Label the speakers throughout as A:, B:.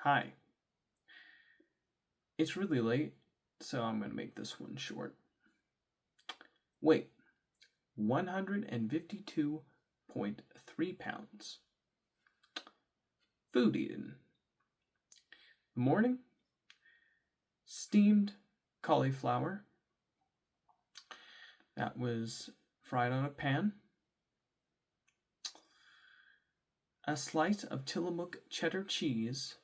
A: Hi. It's really late, so I'm going to make this one short. Weight 152.3 pounds. Food eaten. Morning steamed cauliflower. That was fried on a pan. A slice of Tillamook cheddar cheese.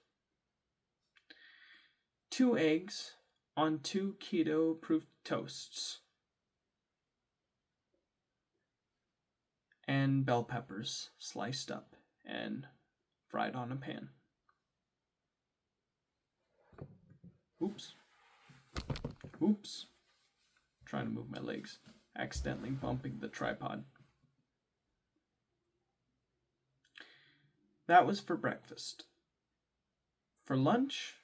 A: 2 eggs on 2 keto-proof toasts. And bell peppers sliced up and fried on a pan. Oops. Trying to move my legs, accidentally bumping the tripod. That was for breakfast. For lunch?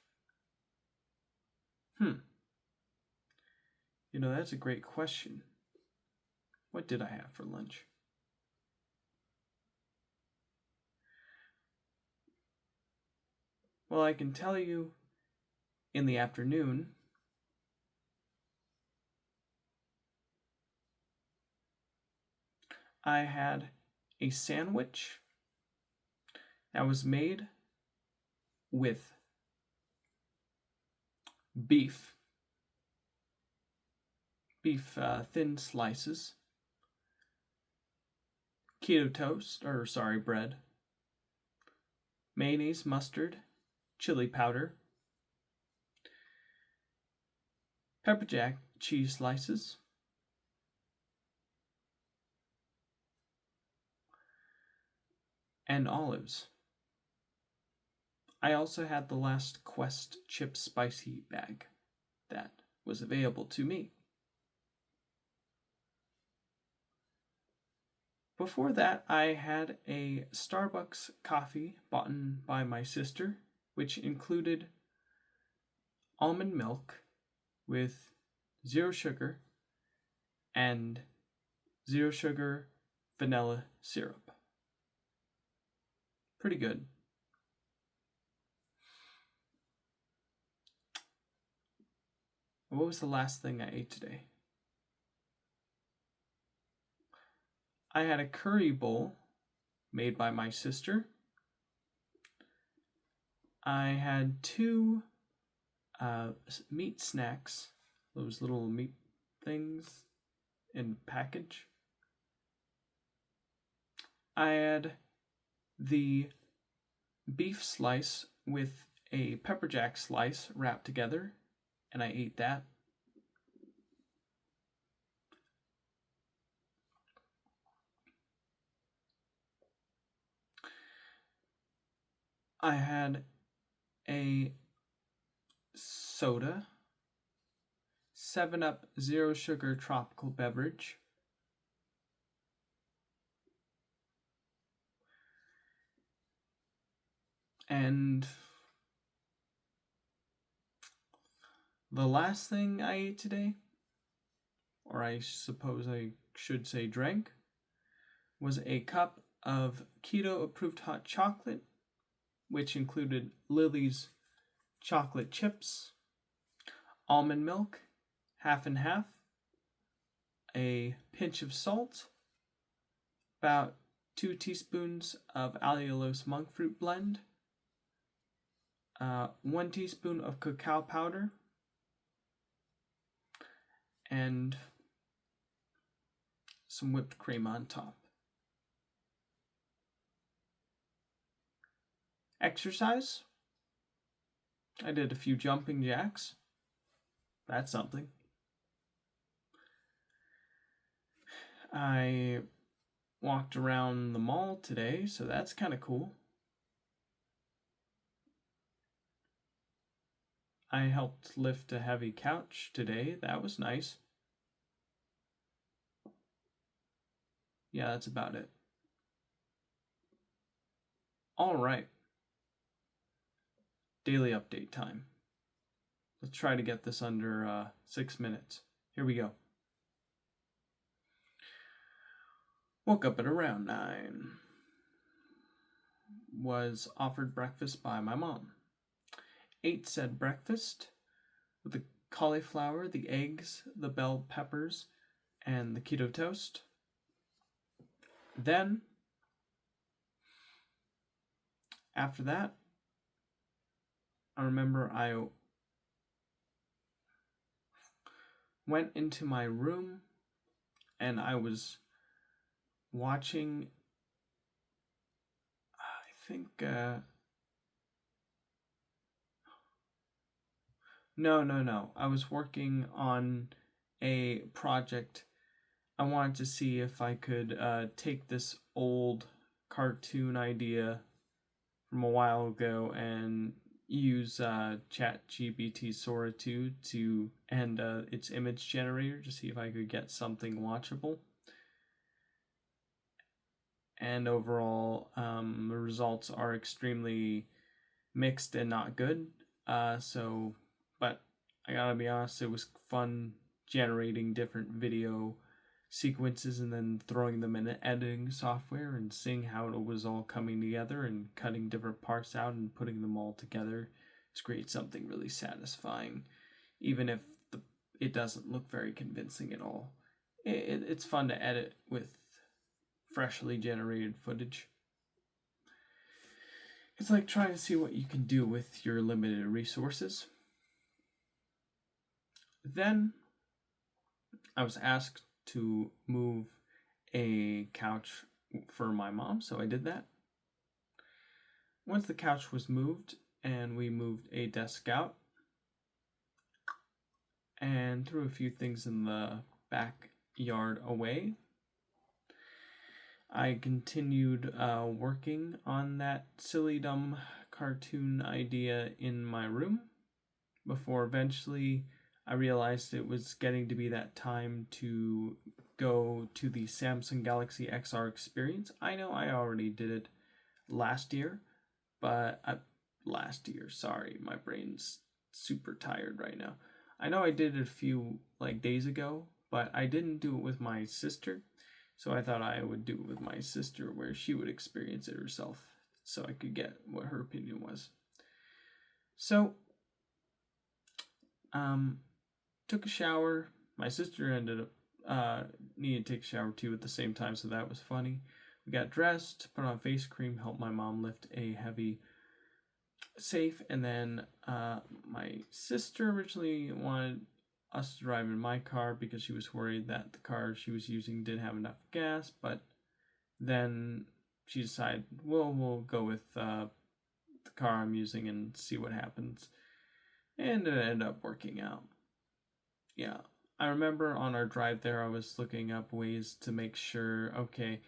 A: That's a great question. What did I have for lunch? Well, I can tell you in the afternoon, I had a sandwich that was made with beef thin slices, keto toast, bread, mayonnaise, mustard, chili powder, pepper jack cheese slices, and olives. I also had the last Quest chip spicy bag that was available to me. Before that, I had a Starbucks coffee bought by my sister, which included almond milk with 0 sugar and 0 sugar vanilla syrup. Pretty good. What was the last thing I ate today? I had a curry bowl made by my sister. I had 2 meat snacks, those little meat things in package. I had the beef slice with a pepper jack slice wrapped together, and I ate that. I had a soda, 7-Up 0 sugar tropical beverage. And the last thing I ate today, or I suppose I should say drank, was a cup of keto-approved hot chocolate, which included Lily's chocolate chips, almond milk, half and half, a pinch of salt, about 2 teaspoons of allulose monk fruit blend, 1 teaspoon of cacao powder, and some whipped cream on top. Exercise? I did a few jumping jacks. That's something. I walked around the mall today, so that's kind of cool. I helped lift a heavy couch today. That was nice. Yeah, that's about it. All right. Daily update time. Let's try to get this under 6 minutes. Here we go. Woke up at around 9. Was offered breakfast by my mom. ate said breakfast with the cauliflower, the eggs, the bell peppers, and the keto toast. Then, after that, I remember I went into my room and I was watching, I think, no. I was working on a project. I wanted to see if I could take this old cartoon idea from a while ago and use ChatGPT Sora 2 to and its image generator to see if I could get something watchable. And overall, the results are extremely mixed and not good. But I gotta be honest, it was fun generating different video sequences and then throwing them in editing software and seeing how it was all coming together and cutting different parts out and putting them all together to create something really satisfying, even if it doesn't look very convincing at all. It's fun to edit with freshly generated footage. It's like trying to see what you can do with your limited resources. Then I was asked to move a couch for my mom, so I did that. Once the couch was moved and we moved a desk out and threw a few things in the backyard away, I continued working on that silly dumb cartoon idea in my room before eventually I realized it was getting to be that time to go to the Samsung Galaxy XR experience. I know I already did it last year, but sorry, my brain's super tired right now. I know I did it a few days ago, but I didn't do it with my sister, so I thought I would do it with my sister where she would experience it herself so I could get what her opinion was. So, took a shower. My sister ended up needed to take a shower too at the same time, so that was funny. We got dressed, put on face cream, helped my mom lift a heavy safe, and then my sister originally wanted us to drive in my car because she was worried that the car she was using didn't have enough gas, but then she decided, well, we'll go with the car I'm using and see what happens. And it ended up working out. Yeah, I remember on our drive there, I was looking up ways to make sure, okay,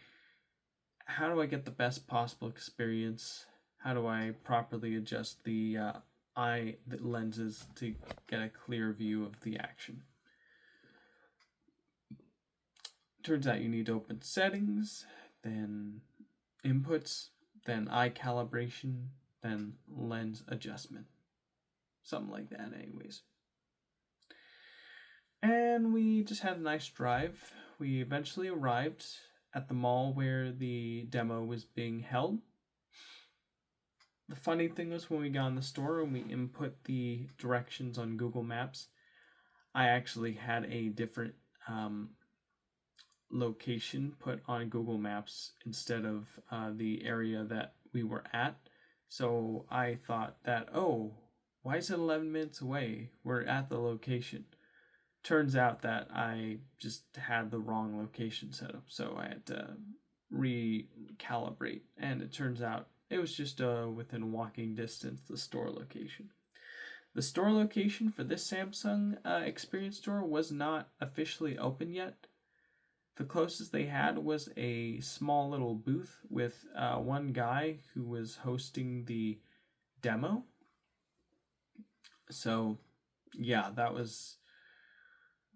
A: how do I get the best possible experience? How do I properly adjust the lenses to get a clear view of the action? Turns out you need to open settings, then inputs, then eye calibration, then lens adjustment. Something like that, anyways. And we just had a nice drive. We eventually arrived at the mall where the demo was being held. The funny thing was when we got in the store and we input the directions on Google Maps, I actually had a different location put on Google Maps instead of the area that we were at. So I thought that, oh, why is it 11 minutes away? We're at the location. Turns out that I just had the wrong location set up, so I had to recalibrate, and it turns out it was just within walking distance, the store location. The store location for this Samsung experience store was not officially open yet. The closest they had was a small little booth with one guy who was hosting the demo. So, yeah, that was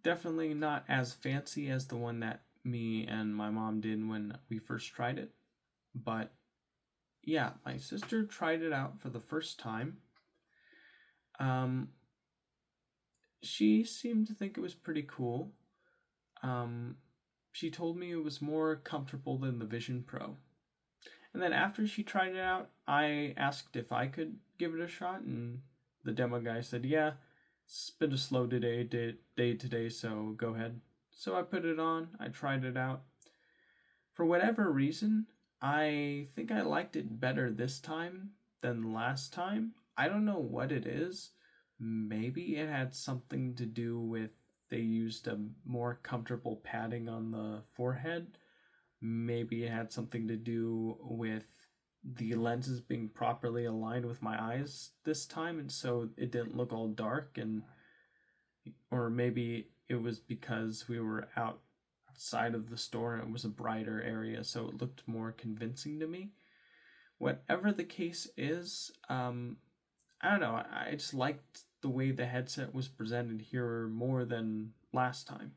A: definitely not as fancy as the one that me and my mom did when we first tried it. But yeah, my sister tried it out for the first time. She seemed to think it was pretty cool. She told me it was more comfortable than the Vision Pro. And then after she tried it out, I asked if I could give it a shot, and the demo guy said, yeah, it's been a slow day today, so go ahead. So I put it on, I tried it out. For whatever reason, I think I liked it better this time than last time. I don't know what it is. Maybe it had something to do with they used a more comfortable padding on the forehead. Maybe it had something to do with the lenses being properly aligned with my eyes this time, and so it didn't look all dark. And or maybe it was because we were outside of the store and it was a brighter area, so it looked more convincing to me. Whatever the case is, I don't know. I just liked the way the headset was presented here more than last time.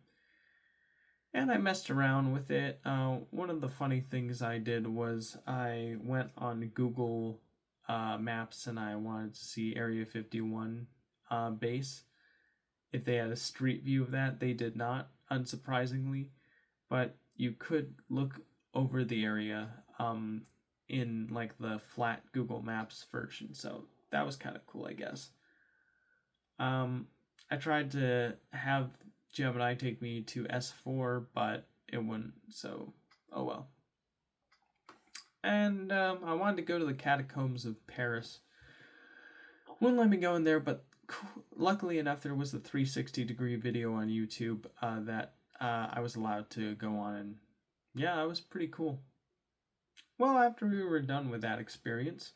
A: And I messed around with it. One of the funny things I did was I went on Google Maps and I wanted to see Area 51 base. If they had a street view of that, they did not, unsurprisingly. But you could look over the area in like the flat Google Maps version. So that was kind of cool, I guess. I tried to have Gemini take me to S4, but it wouldn't, so oh well. And I wanted to go to the catacombs of Paris. Wouldn't let me go in there, but luckily enough, there was a 360-degree video on YouTube that I was allowed to go on, and yeah, it was pretty cool. Well, after we were done with that experience,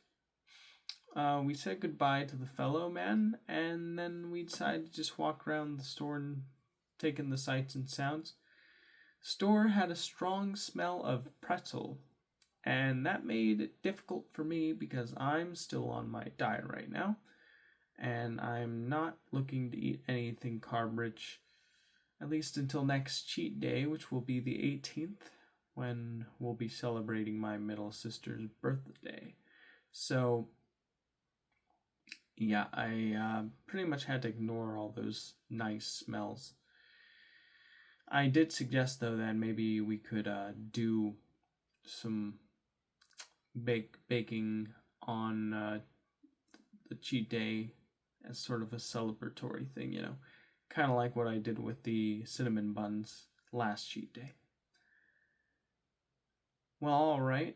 A: we said goodbye to the fellow man, and then we decided to just walk around the store and take in the sights and sounds. The store had a strong smell of pretzel, and that made it difficult for me because I'm still on my diet right now, and I'm not looking to eat anything carb-rich, at least until next cheat day, which will be the 18th, when we'll be celebrating my middle sister's birthday. So yeah, I pretty much had to ignore all those nice smells. I did suggest, though, that maybe we could do some baking on the cheat day as sort of a celebratory thing, you know, kind of like what I did with the cinnamon buns last cheat day. Well, all right.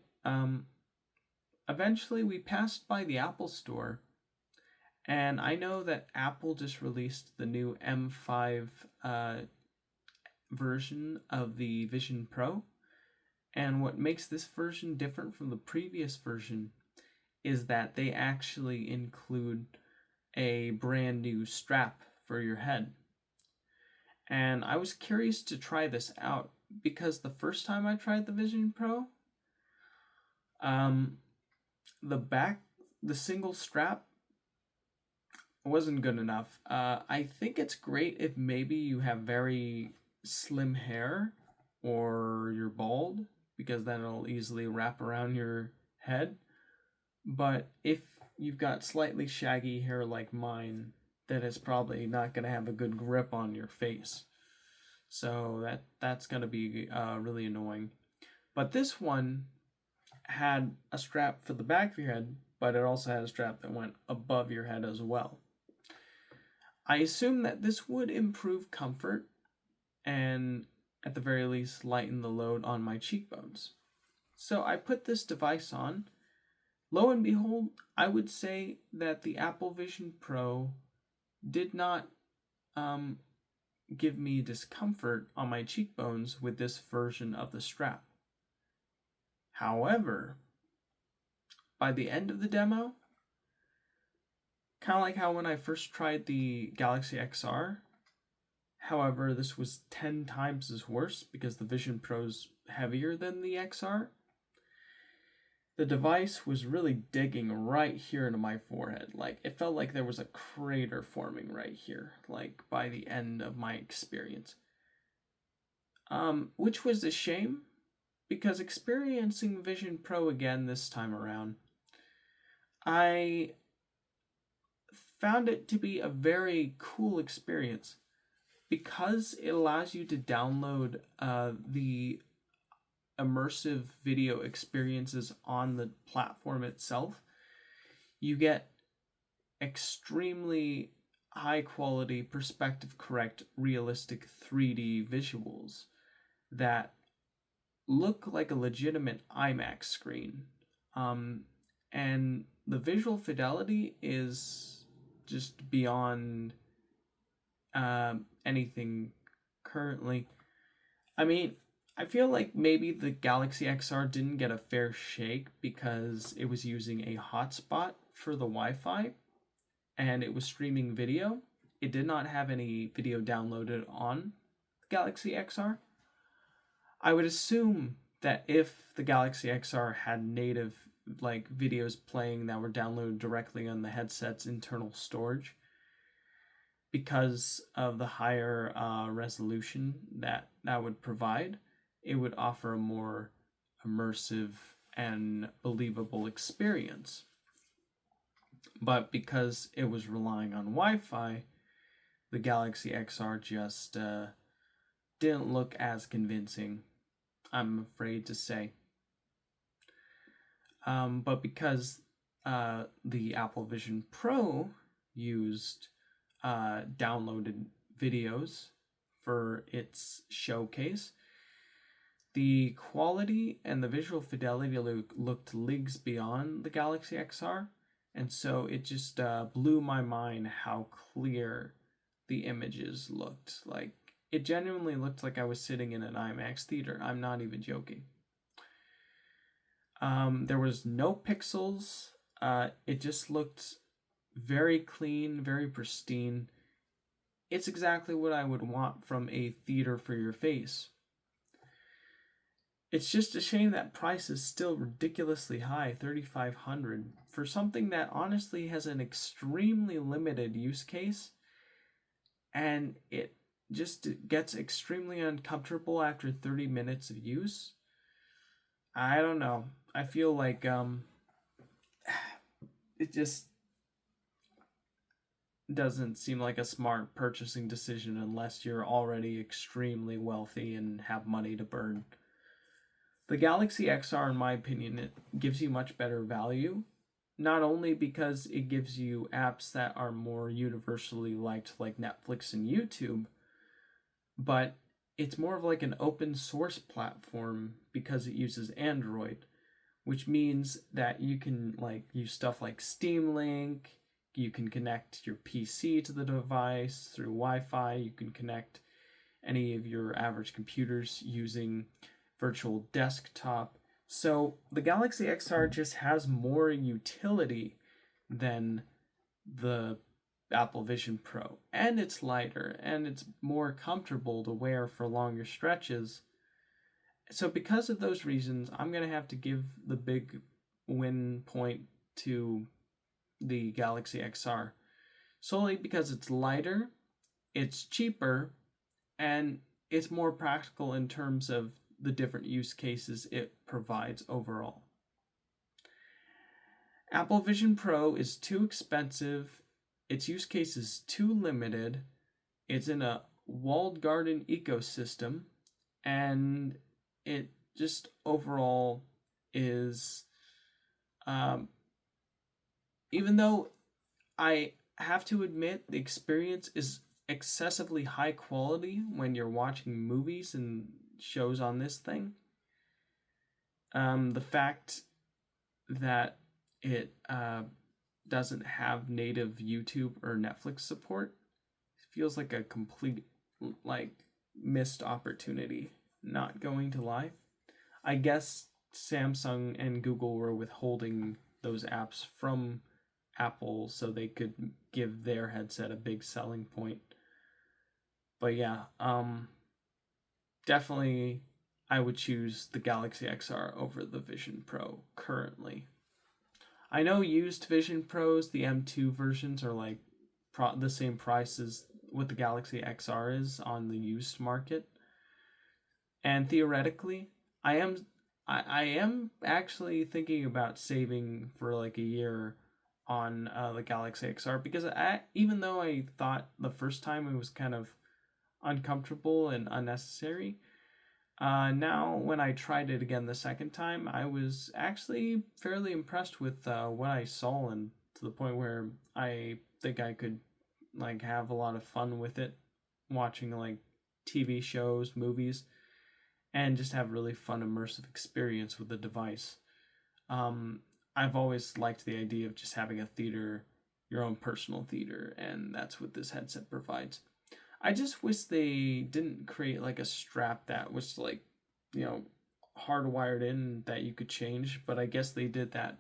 A: Eventually, we passed by the Apple store, and I know that Apple just released the new M5 version of the Vision Pro, and what makes this version different from the previous version is that they actually include a brand new strap for your head. And I was curious to try this out because the first time I tried the Vision Pro, the single strap wasn't good enough. I think it's great if maybe you have very slim hair or you're bald, because then it'll easily wrap around your head. But if you've got slightly shaggy hair like mine, then it's probably not going to have a good grip on your face. So that's going to be really annoying. But this one had a strap for the back of your head, but it also had a strap that went above your head as well. I assume that this would improve comfort and at the very least lighten the load on my cheekbones. So I put this device on. Lo and behold, I would say that the Apple Vision Pro did not give me discomfort on my cheekbones with this version of the strap. However, by the end of the demo, kind of like how when I first tried the Galaxy XR, however, this was 10 times as worse because the Vision Pro's heavier than the XR. The device was really digging right here into my forehead. Like, it felt like there was a crater forming right here, like, by the end of my experience. Which was a shame, because experiencing Vision Pro again this time around, I found it to be a very cool experience because it allows you to download the immersive video experiences on the platform itself. You get extremely high quality, perspective correct, realistic 3D visuals that look like a legitimate IMAX screen. And the visual fidelity is just beyond anything currently. I mean, I feel like maybe the Galaxy XR didn't get a fair shake because it was using a hotspot for the Wi-Fi and it was streaming video. It did not have any video downloaded on the Galaxy XR. I would assume that if the Galaxy XR had native like videos playing that were downloaded directly on the headset's internal storage, because of the higher resolution that would provide, it would offer a more immersive and believable experience. But because it was relying on Wi-Fi, the Galaxy XR just didn't look as convincing, I'm afraid to say. But because the Apple Vision Pro used downloaded videos for its showcase, the quality and the visual fidelity looked leagues beyond the Galaxy XR, and so it just blew my mind how clear the images looked. Like, it genuinely looked like I was sitting in an IMAX theater. I'm not even joking. There was no pixels. It just looked very clean, very pristine. It's exactly what I would want from a theater for your face. It's just a shame that price is still ridiculously high, $3,500, for something that honestly has an extremely limited use case, and it just gets extremely uncomfortable after 30 minutes of use. I don't know. I feel like it just doesn't seem like a smart purchasing decision unless you're already extremely wealthy and have money to burn. The Galaxy XR, in my opinion, it gives you much better value, not only because it gives you apps that are more universally liked like Netflix and YouTube, but it's more of like an open source platform because it uses Android, which means that you can like use stuff like Steam Link, you can connect your PC to the device through Wi-Fi, you can connect any of your average computers using virtual desktop. So the Galaxy XR just has more utility than the Apple Vision Pro, and it's lighter and it's more comfortable to wear for longer stretches. So because of those reasons, I'm going to have to give the big win point to the Galaxy XR, solely because it's lighter, it's cheaper, and it's more practical in terms of the different use cases it provides overall. Apple Vision Pro is too expensive, its use case is too limited, it's in a walled garden ecosystem, and it just overall is, even though I have to admit the experience is excessively high quality when you're watching movies and shows on this thing, the fact that it doesn't have native YouTube or Netflix support feels like a complete missed opportunity, not going to lie. I guess Samsung and Google were withholding those apps from Apple so they could give their headset a big selling point. But yeah, definitely I would choose the Galaxy XR over the Vision Pro currently. I know used Vision Pros, the M2 versions, are like the same price as what the Galaxy XR is on the used market. And theoretically, I am actually thinking about saving for like a year on the Galaxy XR, because even though I thought the first time it was kind of uncomfortable and unnecessary, now when I tried it again the second time, I was actually fairly impressed with what I saw and to the point where I think I could like have a lot of fun with it, watching like TV shows, movies, and just have really fun immersive experience with the device. Um, I've always liked the idea of just having a theater, your own personal theater, and that's what this headset provides. I just wish they didn't create like a strap that was like, you know, hardwired in that you could change, but I guess they did that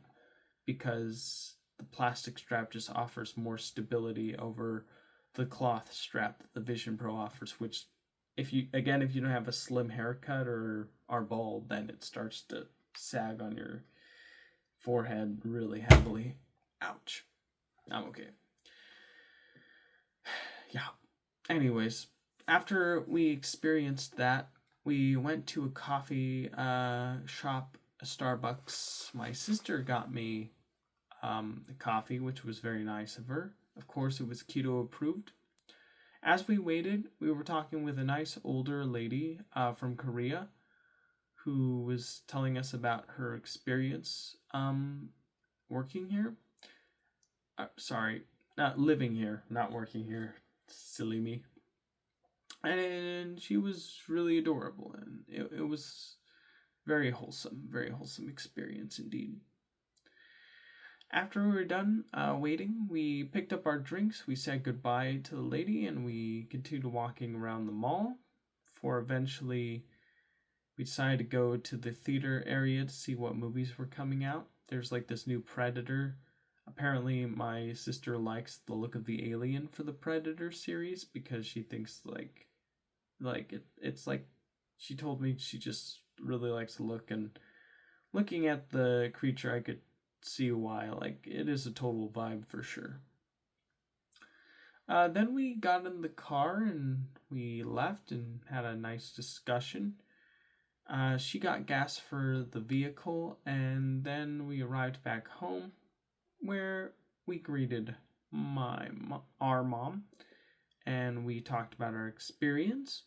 A: because the plastic strap just offers more stability over the cloth strap that the Vision Pro offers, which if you don't have a slim haircut or are bald, then it starts to sag on your forehead really heavily. Ouch. I'm okay. Yeah. Anyways, after we experienced that, we went to a coffee shop, a Starbucks. My sister got me the coffee, which was very nice of her. Of course, it was keto approved. As we waited, we were talking with a nice older lady from Korea who was telling us about her experience working here. Sorry, not living here, not working here. Silly me. And she was really adorable, and it was very wholesome experience indeed. After we were done waiting, we picked up our drinks, we said goodbye to the lady, and we continued walking around the mall. For eventually, we decided to go to the theater area to see what movies were coming out. There's like this new Predator. Apparently, my sister likes the look of the alien for the Predator series because she thinks it's like she told me she just really likes the look, and looking at the creature I could see why. Like, it is a total vibe for sure. Then we got in the car and we left and had a nice discussion. She got gas for the vehicle, and then we arrived back home where we greeted our mom and we talked about our experience.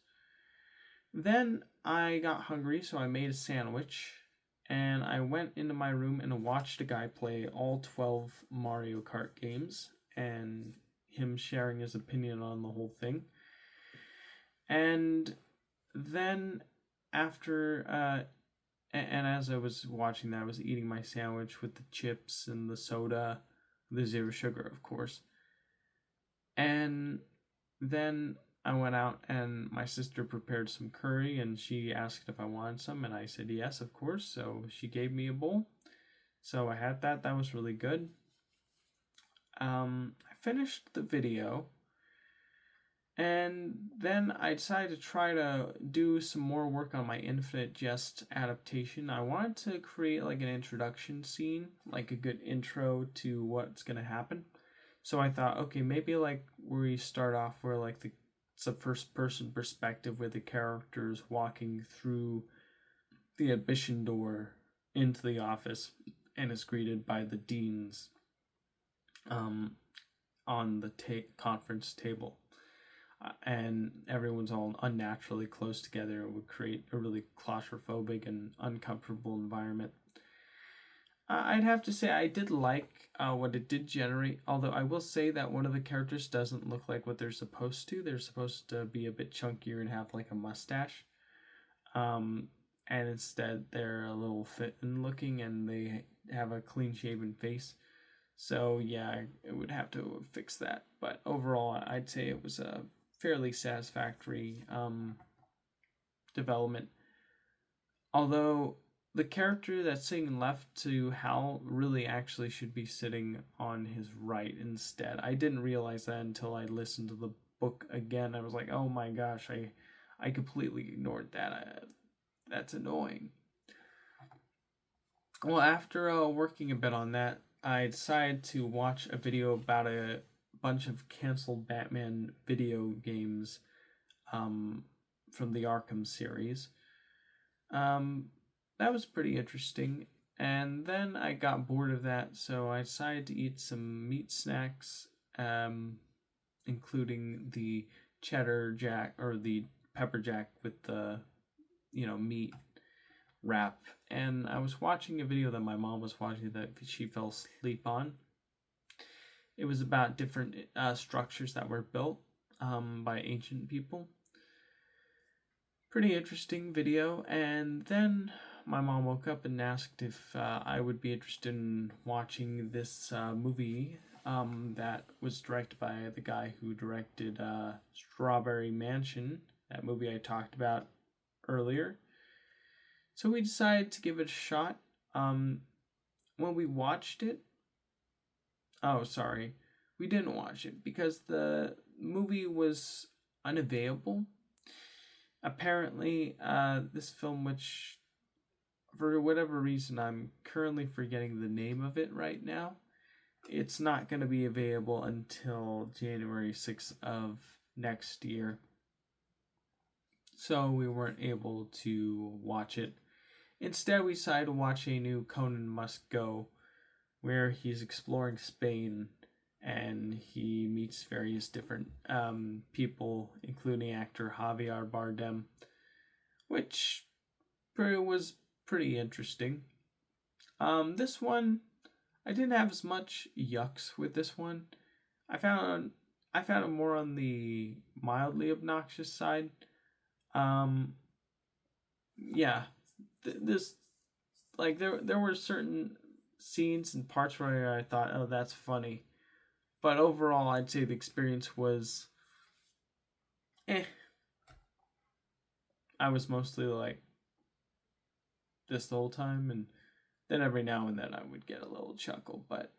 A: Then I got hungry, so I made a sandwich and I went into my room and watched a guy play all 12 Mario Kart games and him sharing his opinion on the whole thing. And then and as I was watching that, I was eating my sandwich with the chips and the soda, the zero sugar, of course. And then I went out and my sister prepared some curry and she asked if I wanted some, and I said yes, of course. So she gave me a bowl. So I had that. That was really good. I finished the video and then I decided to try to do some more work on my Infinite Jest adaptation. I wanted to create like an introduction scene, like a good intro to what's going to happen. So I thought, okay, maybe like we start off where like it's a first person perspective where the character's walking through the admission door into the office and is greeted by the deans on the conference table. And everyone's all unnaturally close together. It would create a really claustrophobic and uncomfortable environment. I'd have to say I did like what it did generate, although I will say that one of the characters doesn't look like what they're supposed to. They're supposed to be a bit chunkier and have like a mustache. And instead they're a little fit-in looking and they have a clean-shaven face. So yeah, I would have to fix that. But overall, I'd say it was a fairly satisfactory development. Although the character that's sitting left to Hal really actually should be sitting on his right instead. I didn't realize that until I listened to the book again. I was like, oh my gosh, I completely ignored that. That's annoying. Well, after working a bit on that, I decided to watch a video about a bunch of canceled Batman video games from the Arkham series. That was pretty interesting. And then I got bored of that, so I decided to eat some meat snacks, including the cheddar jack or the pepper jack with the meat wrap. And I was watching a video that my mom was watching that she fell asleep on. It was about different structures that were built by ancient people. Pretty interesting video. And then my mom woke up and asked if I would be interested in watching this movie that was directed by the guy who directed Strawberry Mansion, that movie I talked about earlier. So we decided to give it a shot. When we watched it, oh, sorry, we didn't watch it because the movie was unavailable. Apparently, this film, which for whatever reason I'm currently forgetting the name of it right now, it's not going to be available until January 6th of next year. So we weren't able to watch it. Instead, we decided to watch a new Conan Must Go, where he's exploring Spain and he meets various different people, including actor Javier Bardem, which was pretty interesting. This one, I didn't have as much yucks with this one. I found it more on the mildly obnoxious side. Yeah, this, like, there were certain scenes and parts where I thought, oh, that's funny, but overall, I'd say the experience was, I was mostly like this the whole time, and then every now and then I would get a little chuckle, but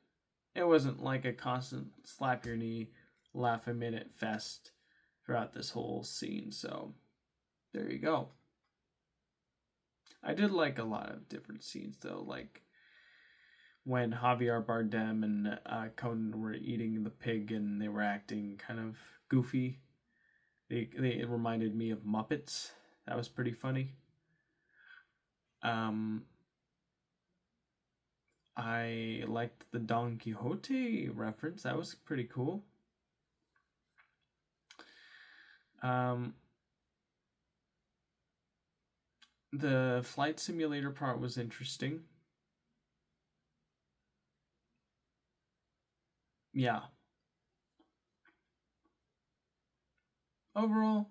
A: it wasn't like a constant slap your knee, laugh a minute fest throughout this whole scene. So there you go. I did like a lot of different scenes though, like when Javier Bardem and Conan were eating the pig and they were acting kind of goofy. It reminded me of Muppets. That was pretty funny. I liked the Don Quixote reference. That was pretty cool. The flight simulator part was interesting. Yeah. Overall,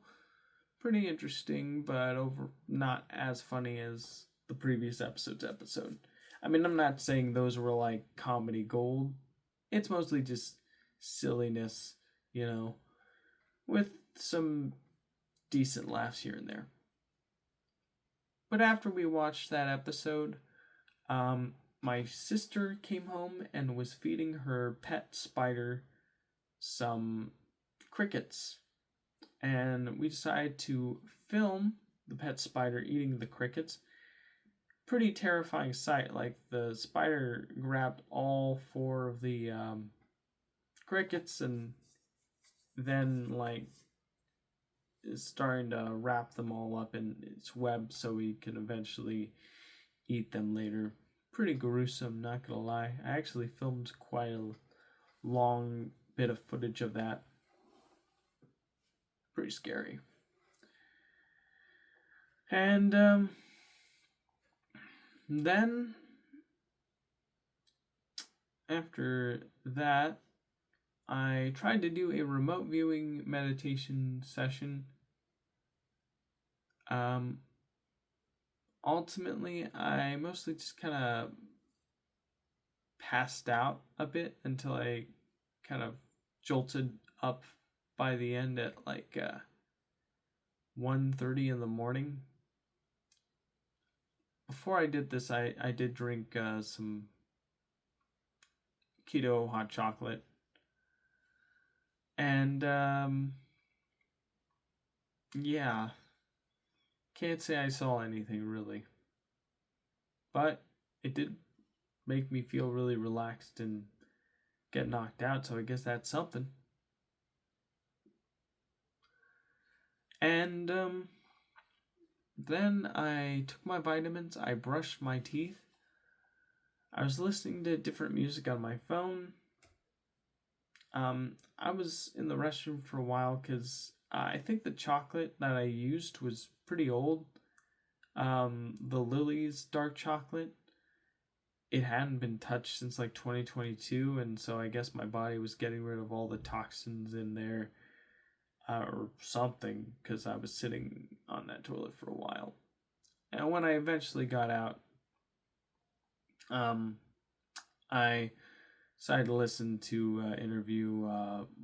A: pretty interesting, but not as funny as the previous episode. I mean, I'm not saying those were like comedy gold. It's mostly just silliness, with some decent laughs here and there. But after we watched that episode, my sister came home and was feeding her pet spider some crickets. And we decided to film the pet spider eating the crickets. Pretty terrifying sight. Like, the spider grabbed all 4 of the crickets and then, like, is starting to wrap them all up in its web so we can eventually eat them later. Pretty gruesome, not gonna lie. I actually filmed quite a long bit of footage of that. Pretty scary. And then after that, I tried to do a remote viewing meditation session. Ultimately, I mostly just kind of passed out a bit until I kind of jolted up by the end at like 1:30 in the morning. Before I did this, I did drink some keto hot chocolate. And yeah, can't say I saw anything really. But it did make me feel really relaxed and get knocked out, so I guess that's something. And then I took my vitamins, I brushed my teeth. I was listening to different music on my phone. I was in the restroom for a while because I think the chocolate that I used was pretty old. The Lily's dark chocolate. it hadn't been touched since like 2022, and so I guess my body was getting rid of all the toxins in there, or something, because I was sitting on that toilet for a while. And when I eventually got out, I decided to listen to an interview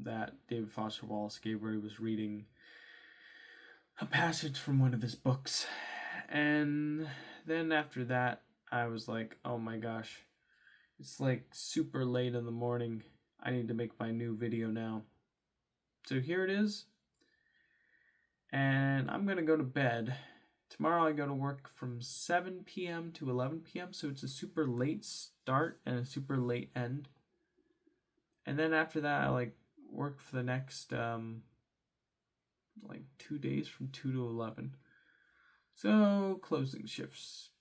A: that David Foster Wallace gave, where he was reading a passage from one of his books. And then after that, I was like, oh my gosh, it's like super late in the morning. I need to make my new video now. So here it is. And I'm going to go to bed. Tomorrow I go to work from 7 p.m. to 11 p.m. So it's a super late start and a super late end. And then after that, I like work for the next 2 days from 2 to 11. So closing shifts.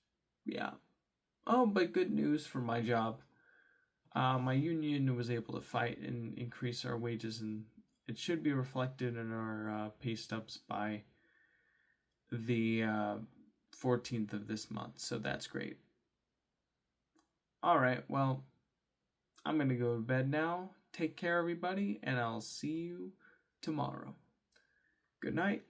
A: Yeah. Oh, but good news for my job. My union was able to fight and increase our wages, and it should be reflected in our pay stubs by the 14th of this month. So that's great. All right. Well, I'm going to go to bed now. Take care, everybody, and I'll see you tomorrow. Good night.